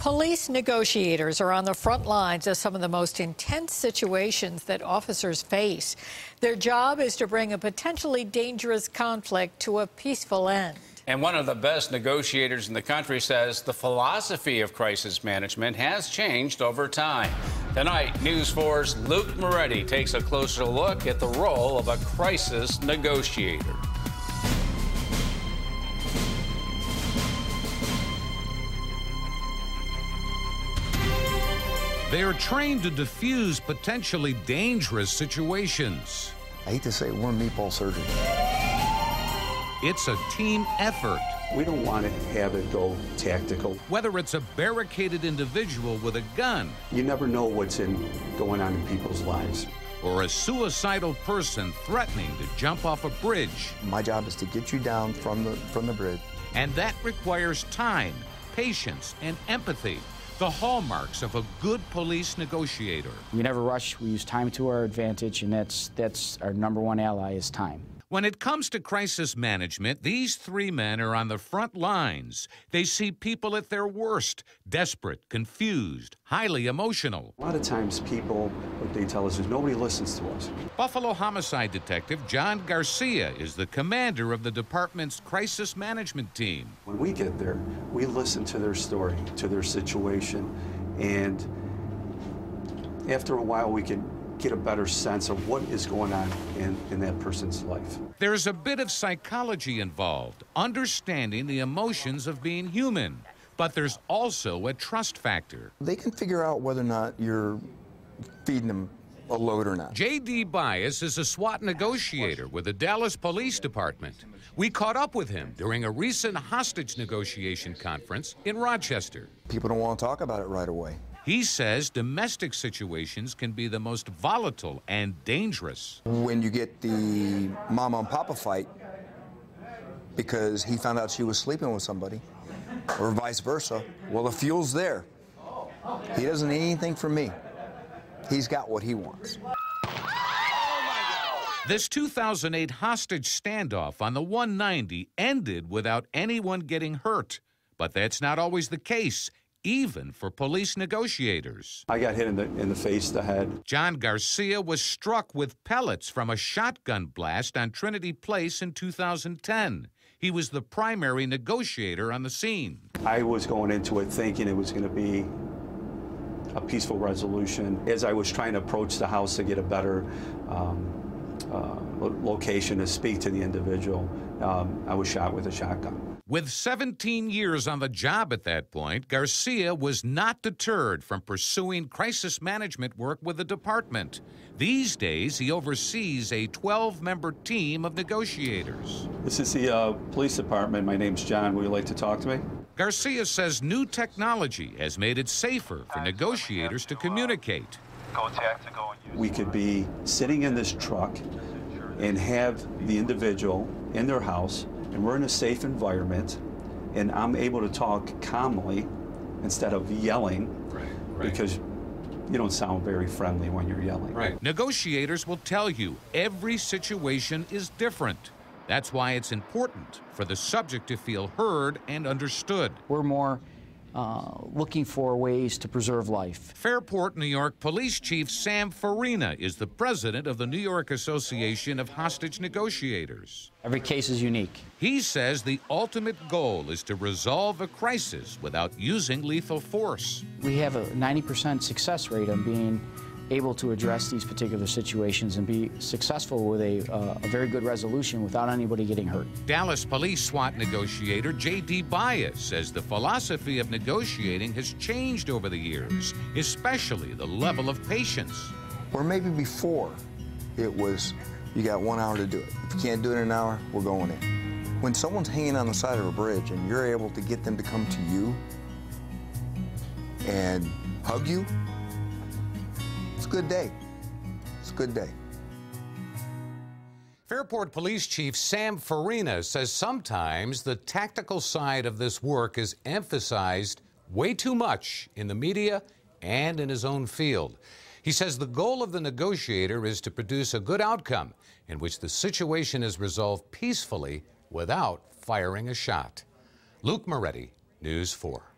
Police negotiators are on the front lines of some of the most intense situations that officers face. Their job is to bring a potentially dangerous conflict to a peaceful end. And one of the best negotiators in the country says the philosophy of crisis management has changed over time. Tonight, News 4's Luke Moretti takes a closer look at the role of a crisis negotiator. They are trained to diffuse potentially dangerous situations. I hate to say it, we're meatball surgeons. It's a team effort. We don't want to have it go tactical. Whether it's a barricaded individual with a gun, You never know what's going on in people's lives. or a suicidal person threatening to jump off a bridge. My job is to get you down from the bridge. And that requires time, patience, and empathy, the hallmarks of a good police negotiator. We never rush. We use time to our advantage, and that's our number one ally is time. When it comes to crisis management, these three men are on the front lines. They see people at their worst, desperate, confused, highly emotional. A lot of times people, what they tell us is nobody listens to us. Buffalo homicide detective John Garcia is the commander of the department's crisis management team. When we get there, we listen to their story, to their situation, and after a while we can get a better sense of what is going on in that person's life. There's a bit of psychology involved, understanding the emotions of being human. But there's also a trust factor. They can figure out whether or not you're feeding them a load or not. J.D. Bias is a SWAT negotiator with the Dallas Police Department. We caught up with him during a recent hostage negotiation conference in Rochester. People don't want to talk about it right away. He says domestic situations can be the most volatile and dangerous. When you get the mama and papa fight because he found out she was sleeping with somebody, or vice versa, well, the fuel's there. He doesn't need anything from me. He's got what he wants. This 2008 hostage standoff on the 190 ended without anyone getting hurt. But that's not always the case, even for police negotiators. I got hit in the face, the head. John Garcia was struck with pellets from a shotgun blast on Trinity Place in 2010. He was the primary negotiator on the scene. I was going into it thinking it was going to be a peaceful resolution. As I was trying to approach the house to get a better location to speak to the individual, I was shot with a shotgun. With 17 years on the job at that point, Garcia was not deterred from pursuing crisis management work with the department. These days, he oversees a 12-member team of negotiators. This is the police department. My name's John. Would you like to talk to me? Garcia says new technology has made it safer for negotiators to communicate. We could be sitting in this truck and have the individual in their house, and we're in a safe environment, and I'm able to talk calmly instead of yelling, because you don't sound very friendly when you're yelling. Negotiators will tell you every situation is different. That's why it's important for the subject to feel heard and understood. We're more looking for ways to preserve life. Fairport, New York Police Chief Sam Farina is the president of the New York Association of Hostage Negotiators. Every case is unique. He says the ultimate goal is to resolve a crisis without using lethal force. We have a 90% success rate on being able to address these particular situations and be successful with a very good resolution without anybody getting hurt. Dallas Police SWAT negotiator J.D. Bias says the philosophy of negotiating has changed over the years, especially the level of patience. Or maybe before, it was, you got 1 hour to do it. If you can't do it in an hour, we're going in. When someone's hanging on the side of a bridge and you're able to get them to come to you and hug you, it's a good day. It's a good day. Fairport Police Chief Sam Farina says sometimes the tactical side of this work is emphasized way too much in the media and in his own field. He says the goal of the negotiator is to produce a good outcome in which the situation is resolved peacefully without firing a shot. Luke Moretti, News 4.